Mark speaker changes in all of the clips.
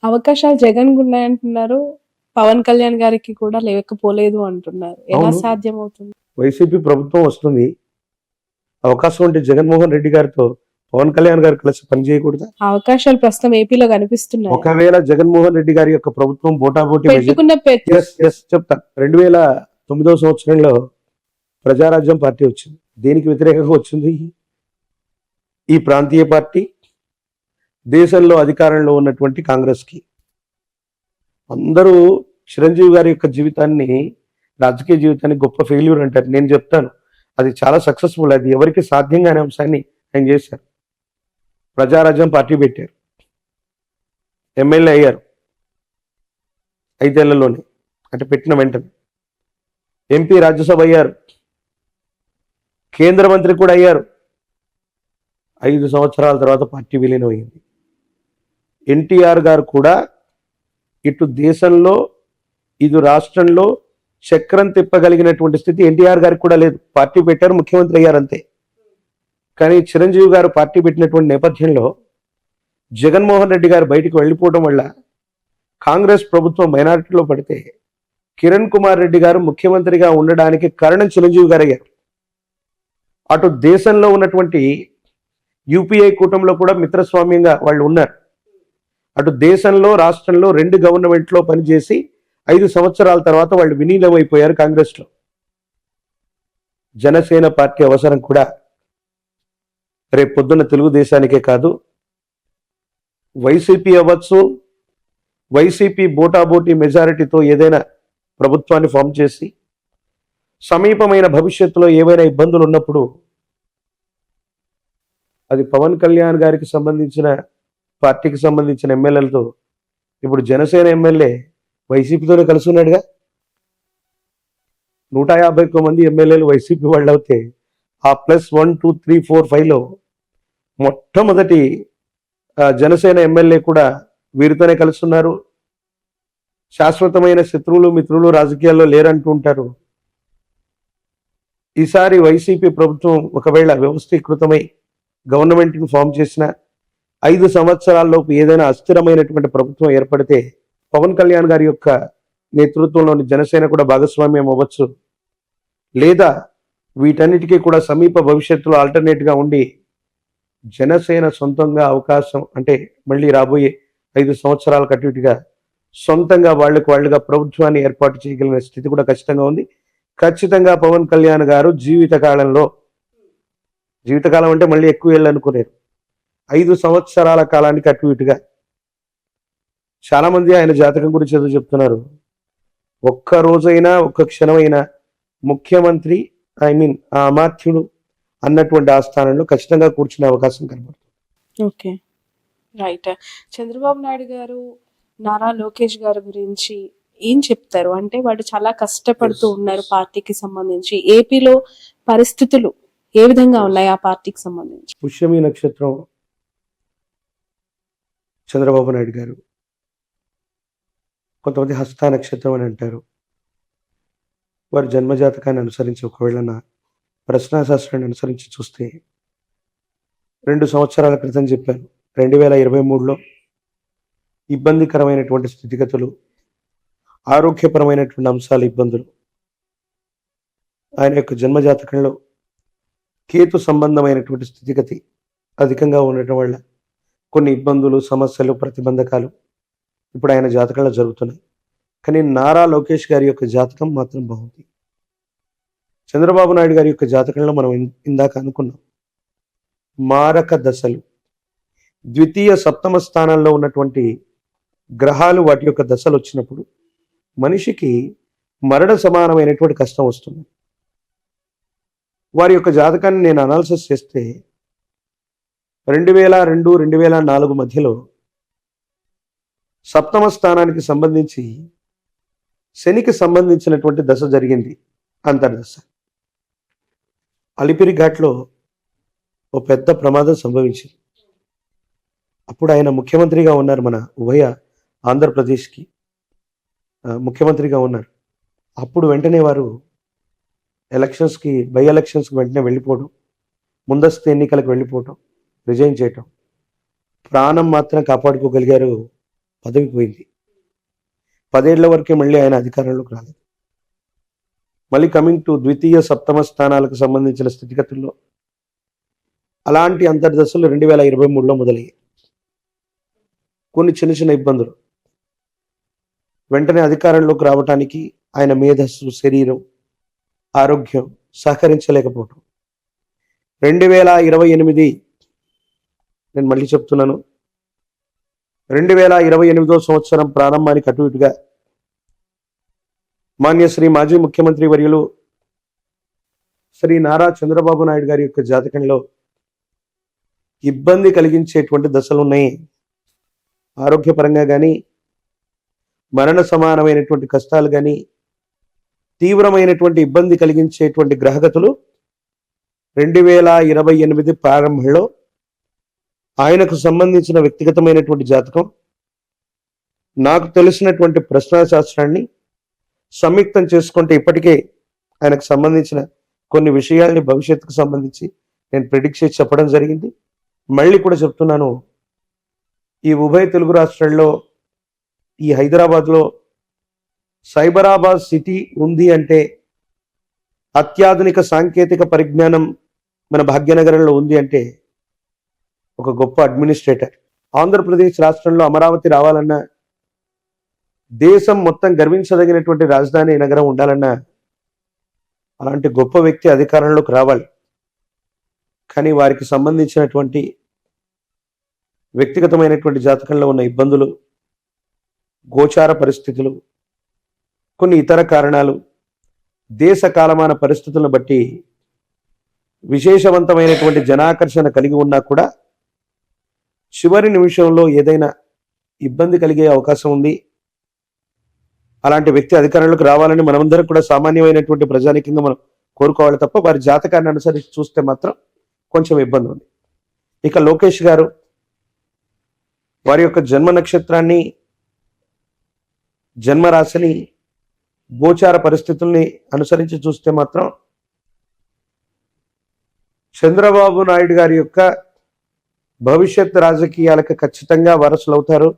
Speaker 1: అవకాశాలు జగన్‌కి ఉన్నాయంటున్నారు. పవన్ కళ్యాణ్ గారికి కూడా లేకపోలేదు అంటున్నారు. ఎలా
Speaker 2: అవును.
Speaker 1: సాధ్యమవుతుంది?
Speaker 2: వైసీపీ ప్రభుత్వం వస్తుంది. అవకాశం ఉంటే జగన్మోహన్ రెడ్డి గారితో పవన్ కళ్యాణ్ గారు కలిసి పనిచేయకూడదా?
Speaker 1: అవకాశాలు ప్రస్తుతం ఏపీలో కనిపిస్తున్నాయి.
Speaker 2: ఒకవేళ జగన్మోహన్ రెడ్డి గారి యొక్క ప్రభుత్వం బోటాబోటీ
Speaker 1: పెట్టుకున్న
Speaker 2: చెప్తా 2009వ సంవత్సరంలో ప్రజారాజ్యం పార్టీ వచ్చింది. దేనికి వ్యతిరేకంగా వచ్చింది? ఈ ప్రాంతీయ పార్టీ దేశంలో అధికారంలో ఉన్నటువంటి కాంగ్రెస్ కి. అందరూ చిరంజీవి గారి యొక్క జీవితాన్ని, రాజకీయ జీవితాన్ని గొప్ప ఫెయిల్యూర్ అంటారు. నేను చెప్తాను అది చాలా సక్సెస్ఫుల్. అది ఎవరికి సాధ్యం కాని అంశాన్ని ఆయన చేశారు. ప్రజారాజ్యం పార్టీ పెట్టారు, ఎమ్మెల్యే అయ్యారు 5 ఏళ్లలోనే, అంటే పెట్టిన వెంటనే ఎంపీ, రాజ్యసభ అయ్యారు, కేంద్ర మంత్రి కూడా అయ్యారు. 5 సంవత్సరాల తర్వాత పార్టీ విలీనం అయింది. ఎన్టీఆర్ గారు కూడా ఇటు దేశంలో ఇటు రాష్ట్రంలో చక్రం తిప్పగలిగినటువంటి స్థితి ఎన్టీఆర్ గారికి కూడా లేదు. పార్టీ పెట్టారు, ముఖ్యమంత్రి అయ్యారు అంతే. కానీ చిరంజీవి గారు పార్టీ పెట్టినటువంటి నేపథ్యంలో జగన్మోహన్ రెడ్డి గారు బయటికి వెళ్ళిపోవడం వల్ల కాంగ్రెస్ ప్రభుత్వం మైనారిటీలో పడితే కిరణ్ కుమార్ రెడ్డి గారు ముఖ్యమంత్రిగా ఉండడానికి కారణం చిరంజీవి గారు అయ్యారు. అటు దేశంలో ఉన్నటువంటి యూపీఐ కూటమిలో కూడా మిత్రస్వామ్యంగా వాళ్ళు ఉన్నారు. అటు దేశంలో రాష్ట్రంలో 2 గవర్నమెంట్లో పనిచేసి 5 సంవత్సరాల తర్వాత వాళ్ళు విలీనమైపోయారు కాంగ్రెస్లో. జనసేన పార్టీ అవసరం కూడా రేపు పొద్దున్న తెలుగుదేశానికే కాదు, వైసీపీ అవ్వచ్చు, వైసీపీ బోటాబోటీ మెజారిటీతో ఏదైనా ప్రభుత్వాన్ని ఫామ్ చేసి సమీపమైన భవిష్యత్తులో ఏవైనా ఇబ్బందులు ఉన్నప్పుడు అది పవన్ కళ్యాణ్ గారికి సంబంధించిన పార్టీకి సంబంధించిన ఎమ్మెల్యేలతో, ఇప్పుడు జనసేన ఎమ్మెల్యే వైసీపీతోనే కలిసి ఉన్నాడుగా. 151 మంది ఎమ్మెల్యేలు వైసీపీ వాళ్ళు అవుతే ఆ +1 2 3 4 5లో మొట్టమొదటి జనసేన ఎమ్మెల్యే కూడా వీరితోనే కలిసి ఉన్నారు. శాశ్వతమైన శత్రువులు మిత్రులు రాజకీయాల్లో లేరంటూ ఉంటారు. ఈసారి వైసీపీ ప్రభుత్వం ఒకవేళ వ్యవస్థీకృతమై గవర్నమెంట్ని ఫామ్ చేసిన 5 సంవత్సరాల్లోపు ఏదైనా అస్థిరమైనటువంటి ప్రభుత్వం ఏర్పడితే పవన్ కళ్యాణ్ గారి యొక్క నేతృత్వంలోని జనసేన కూడా భాగస్వామ్యం అవ్వచ్చు. లేదా వీటన్నిటికీ కూడా సమీప భవిష్యత్తులో ఆల్టర్నేట్గా ఉండి జనసేన సొంతంగా అవకాశం, అంటే మళ్ళీ రాబోయే 5 సంవత్సరాల కట్టుగా సొంతంగా వాళ్ళుగా ప్రభుత్వాన్ని ఏర్పాటు చేయగలిగిన స్థితి కూడా ఖచ్చితంగా ఉంది. ఖచ్చితంగా పవన్ కళ్యాణ్ గారు జీవితకాలం అంటే మళ్ళీ ఎక్కువ ఏళ్ళు అనుకునేరు, 5 సంవత్సరాల కాలానికి అటు ఇటుగా. చాలా మంది ఆయన జాతకం గురించి ఏదో చెప్తున్నారు. ఒక్క రోజైనా ఒక్క క్షణమైనా ముఖ్యమంత్రి ఆ అమాత్యుడు అన్నటువంటి ఆ స్థానంలో ఖచ్చితంగా కూర్చునే అవకాశం కనబడుతుంది.
Speaker 1: Okay, right. చంద్రబాబు నాయుడు గారు నారా లోకేష్ గారి గురించి ఏం చెప్తారు? అంటే వాళ్ళు చాలా కష్టపడుతూ ఉన్నారు పార్టీకి సంబంధించి. ఏపీలో పరిస్థితులు ఏ విధంగా ఉన్నాయి ఆ పార్టీకి సంబంధించి?
Speaker 2: పుష్యమి నక్షత్రం చంద్రబాబు నాయుడు గారు, కొంతమంది హస్త నక్షత్రం అని అంటారు. వారి జన్మజాతకాన్ని అనుసరించి ఒకవేళ నా ప్రశ్నాశాస్త్రాన్ని అనుసరించి చూస్తే 2 సంవత్సరాల క్రితం చెప్పాను, 2023లో ఇబ్బందికరమైనటువంటి స్థితిగతులు, ఆరోగ్యపరమైనటువంటి అంశాలు, ఇబ్బందులు ఆయన యొక్క జన్మజాతకంలో కేతు సంబంధమైనటువంటి స్థితిగతి అధికంగా ఉండటం వల్ల కొన్ని ఇబ్బందులు, సమస్యలు, ప్రతిబంధకాలు ఇప్పుడు ఆయన జాతకంలో జరుగుతున్నాయి. కానీ నారా లోకేష్ గారి యొక్క జాతకం మాత్రం బాగుంది. చంద్రబాబు నాయుడు గారి యొక్క జాతకంలో మనం ఇందాక అనుకున్నాం, మారక దశలు, ద్వితీయ సప్తమ స్థానాల్లో ఉన్నటువంటి గ్రహాలు వాటి యొక్క దశలు వచ్చినప్పుడు మనిషికి మరణ సమానమైనటువంటి కష్టం వస్తుంది. వారి యొక్క జాతకాన్ని నేను అనాలిసిస్ చేస్తే 2002 2004 మధ్యలో సప్తమ స్థానానికి సంబంధించి శనికి సంబంధించినటువంటి దశ జరిగింది, అంతర్దశ. అలిపిరి ఘాట్లో ఓ పెద్ద ప్రమాదం సంభవించింది. అప్పుడు ఆయన ముఖ్యమంత్రిగా ఉన్నారు, మన ఉభయ ఆంధ్రప్రదేశ్కి ముఖ్యమంత్రిగా ఉన్నారు. అప్పుడు వెంటనే వారు బై ఎలక్షన్స్కి వెంటనే వెళ్ళిపోవడం, ముందస్తు ఎన్నికలకు వెళ్ళిపోవటం, రిజైన్ చేయటం. ప్రాణం మాత్రం కాపాడుకోగలిగారు పదవి పోయింది. 10 ఏళ్ల వరకే మళ్ళీ ఆయన అధికారంలోకి రాలేదు. మళ్ళీ కమింగ్ టు ద్వితీయ సప్తమ స్థానాలకు సంబంధించిన స్థితిగతుల్లో అలాంటి అంతర్దశలు 2023లో మొదలయ్యాయి. కొన్ని చిన్న చిన్న ఇబ్బందులు, వెంటనే అధికారంలోకి రావటానికి ఆయన మేధస్సు, శరీరం, ఆరోగ్యం సహకరించలేకపోవటం. 2028 నేను మళ్ళీ చెప్తున్నాను, 2028 సంవత్సరం ప్రారంభానికి అటు ఇటుగా మాన్యశ్రీ మాజీ ముఖ్యమంత్రి వర్యులు శ్రీ నారా చంద్రబాబు నాయుడు గారి యొక్క జాతకంలో ఇబ్బంది కలిగించేటువంటి దశలు ఉన్నాయి. ఆరోగ్యపరంగా కానీ, మరణ సమానమైనటువంటి కష్టాలు కానీ, తీవ్రమైనటువంటి ఇబ్బంది కలిగించేటువంటి గ్రహగతులు 2028 ప్రారంభంలో ఆయనకు సంబంధించిన వ్యక్తిగతమైనటువంటి జాతకం, నాకు తెలిసినటువంటి ప్రశ్నాశాస్త్రాన్ని సంయుక్తం చేసుకుంటే ఇప్పటికే ఆయనకు సంబంధించిన కొన్ని విషయాల్ని భవిష్యత్తుకు సంబంధించి నేను ప్రిడిక్ట్ చేసి చెప్పడం జరిగింది. మళ్ళీ కూడా చెప్తున్నాను, ఈ ఉభయ తెలుగు రాష్ట్రాల్లో ఈ హైదరాబాద్లో సైబరాబాద్ సిటీ ఉంది అంటే, అత్యాధునిక సాంకేతిక పరిజ్ఞానం మన భాగ్యనగరంలో ఉంది అంటే ఒక గొప్ప అడ్మినిస్ట్రేటర్. ఆంధ్రప్రదేశ్ రాష్ట్రంలో అమరావతి రావాలన్నా, దేశం మొత్తం గర్వించదగినటువంటి రాజధాని నగరం ఉండాలన్నా అలాంటి గొప్ప వ్యక్తి అధికారంలోకి రావాలి. కానీ వారికి సంబంధించినటువంటి వ్యక్తిగతమైనటువంటి జాతకంలో ఉన్న ఇబ్బందులు, గోచార పరిస్థితులు, కొన్ని ఇతర కారణాలు, దేశ కాలమాన పరిస్థితులను బట్టి విశేషవంతమైనటువంటి జనాకర్షణ కలిగి ఉన్నా కూడా చివరి నిమిషంలో ఏదైనా ఇబ్బంది కలిగే అవకాశం ఉంది. అలాంటి వ్యక్తి అధికారంలోకి రావాలని మనమందరం కూడా సామాన్యమైనటువంటి ప్రజానికంగా మనం కోరుకోవాలి తప్ప వారి జాతకాన్ని అనుసరించి చూస్తే మాత్రం కొంచెం ఇబ్బంది ఉంది. ఇక లోకేష్ గారు వారి యొక్క జన్మ నక్షత్రాన్ని, జన్మరాశిని, గోచార పరిస్థితుల్ని అనుసరించి చూస్తే మాత్రం చంద్రబాబు నాయుడు గారి యొక్క భవిష్యత్ రాజకీయాలకు ఖచ్చితంగా వారసులు అవుతారు.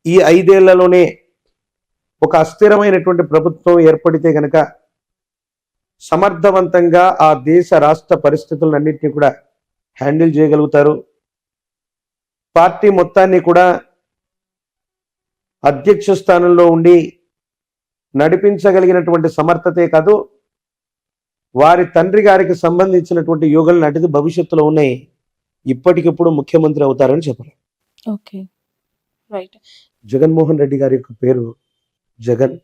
Speaker 2: ఈ 5 ఏళ్లలోనే ఒక అస్థిరమైనటువంటి ప్రభుత్వం ఏర్పడితే గనక సమర్థవంతంగా ఆ దేశ రాష్ట్ర పరిస్థితులన్నింటినీ కూడా హ్యాండిల్ చేయగలుగుతారు. పార్టీ మొత్తాన్ని కూడా అధ్యక్ష స్థానంలో ఉండి నడిపించగలిగినటువంటి సమర్థతే కాదు, వారి తండ్రి గారికి సంబంధించినటువంటి యోగాలు నాటిది భవిష్యత్తులో ఉన్నాయి. ఇప్పటికిప్పుడు ముఖ్యమంత్రి అవుతారని చెప్పారు.
Speaker 1: Okay, right.
Speaker 2: జగన్మోహన్ రెడ్డి గారి యొక్క పేరు జగన్.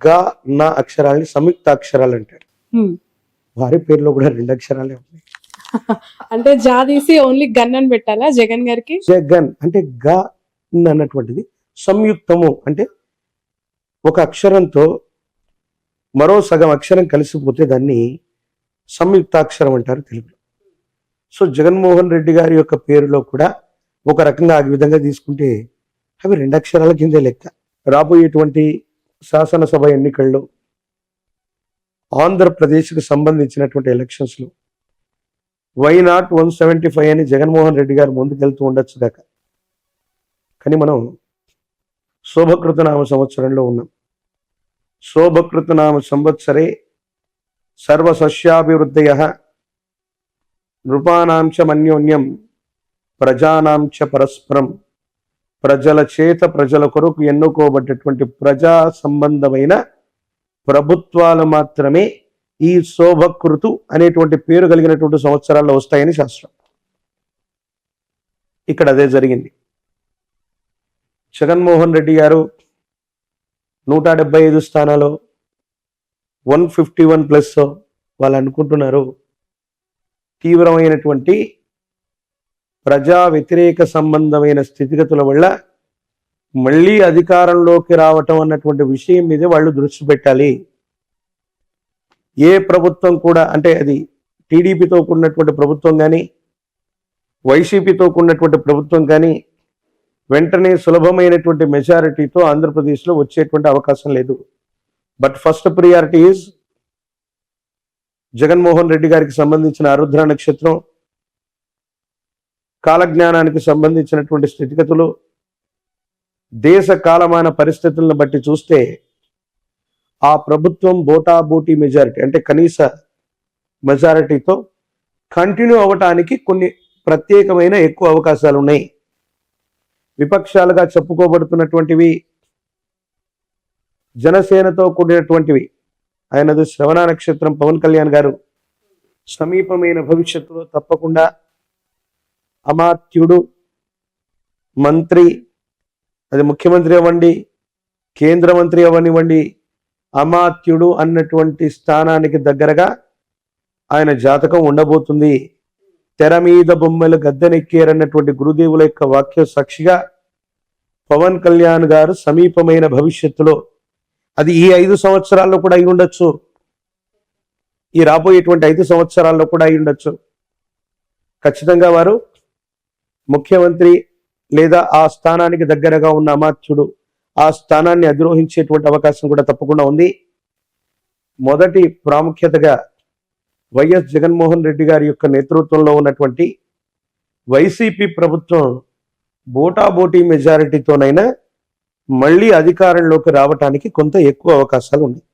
Speaker 2: గా నా అక్షరాలని సంయుక్త అక్షరాలు అంటారు. వారి పేరులో కూడా 2 అక్షరాలే ఉన్నాయి.
Speaker 1: అంటే జాదీసి ఓన్లీ గన్ అని పెట్టాలా జగన్ గారికి?
Speaker 2: జగన్ అంటే గా అన్నటువంటిది సంయుక్తము అంటే ఒక అక్షరంతో మరో సగం అక్షరం కలిసిపోతే దాన్ని సంయుక్తాక్షరం అంటారు తెలుగులో. సో జగన్మోహన్ రెడ్డి గారి యొక్క పేరులో కూడా ఒక రకంగా ఆ విధంగా తీసుకుంటే అవి 2 అక్షరాల కిందే లెక్క. రాబోయేటువంటి శాసనసభ ఎన్నికల్లో, ఆంధ్రప్రదేశ్కి సంబంధించినటువంటి ఎలక్షన్స్లో వై నాట్ 175 అని జగన్మోహన్ రెడ్డి గారు ముందుకెళ్తూ ఉండొచ్చు దాకా. కానీ మనం శోభకృతనామ సంవత్సరంలో ఉన్నాం. శోభకృతనామ సంవత్సరే సర్వసస్యాభివృద్ధయ నృపానాంచ మన్యోన్యం ప్రజానాంచ పరస్పరం. ప్రజల చేత ప్రజల కొరకు ఎన్నుకోబడ్డటువంటి ప్రజా సంబంధమైన ప్రభుత్వాలు మాత్రమే ఈ శోభకృతు అనేటువంటి పేరు కలిగినటువంటి సంవత్సరాల్లో వస్తాయని శాస్త్రం. ఇక్కడ అదే జరిగింది. జగన్మోహన్ రెడ్డి గారు 175 స్థానాలు 151+ వాళ్ళు అనుకుంటున్నారు. తీవ్రమైనటువంటి ప్రజా వ్యతిరేక సంబంధమైన స్థితిగతుల వల్ల మళ్ళీ అధికారంలోకి రావటం అన్నటువంటి విషయం మీద వాళ్ళు దృష్టి పెట్టాలి. ఏ ప్రభుత్వం కూడా, అంటే అది టీడీపీతో కూడినటువంటి ప్రభుత్వం కానీ, వైసీపీతో కూడినటువంటి ప్రభుత్వం కానీ వెంటనే సులభమైనటువంటి మెజారిటీతో ఆంధ్రప్రదేశ్లో వచ్చేటువంటి అవకాశం లేదు. But first priority is Jaganmohan Reddy గారికి సంబంధించిన ఆరుద్ర నక్షత్రం, కాలజ్ఞానానికి సంబంధించినటువంటి స్థితిగతులు, దేశ కాలమాన పరిస్థితులను బట్టి చూస్తే ఆ ప్రభుత్వం బోటాబోటీ మెజారిటీ అంటే కనీస మెజారిటీతో కంటిన్యూ అవ్వటానికి కొన్ని ప్రత్యేకమైన ఎక్కువ అవకాశాలు ఉన్నాయి. విపక్షాలుగా చెప్పుకోబడుతున్నటువంటివి జనసేనతో కూడినటువంటివి. ఆయనది శ్రవణ నక్షత్రం. పవన్ కళ్యాణ్ గారు సమీపమైన భవిష్యత్తులో తప్పకుండా అమాత్యుడు, మంత్రి, అది ముఖ్యమంత్రి అవ్వండి, కేంద్ర మంత్రి అవ్వనివ్వండి, అమాత్యుడు అన్నటువంటి స్థానానికి దగ్గరగా ఆయన జాతకం ఉండబోతుంది. తెర మీద బొమ్మలు గద్దెనెక్కారన్నటువంటి గురుదేవుల యొక్క వాక్య సాక్షిగా పవన్ కళ్యాణ్ గారు సమీపమైన భవిష్యత్తులో, అది ఈ 5 సంవత్సరాల్లో కూడా అయి ఉండొచ్చు, ఈ రాబోయేటువంటి 5 సంవత్సరాల్లో కూడా అయి ఉండొచ్చు, ఖచ్చితంగా వారు ముఖ్యమంత్రి లేదా ఆ స్థానానికి దగ్గరగా ఉన్న అమాత్యుడు ఆ స్థానాన్ని అధిరోహించేటువంటి అవకాశం కూడా తప్పకుండా ఉంది. మొదటి ప్రాముఖ్యతగా వైఎస్ జగన్మోహన్ రెడ్డి గారి యొక్క నేతృత్వంలో ఉన్నటువంటి వైసీపీ ప్రభుత్వం బోటాబోటీ మెజారిటీతోనైనా మళ్ళీ అధికారంలోకి రావటానికి కొంత ఎక్కువ అవకాశాలు ఉన్నాయి.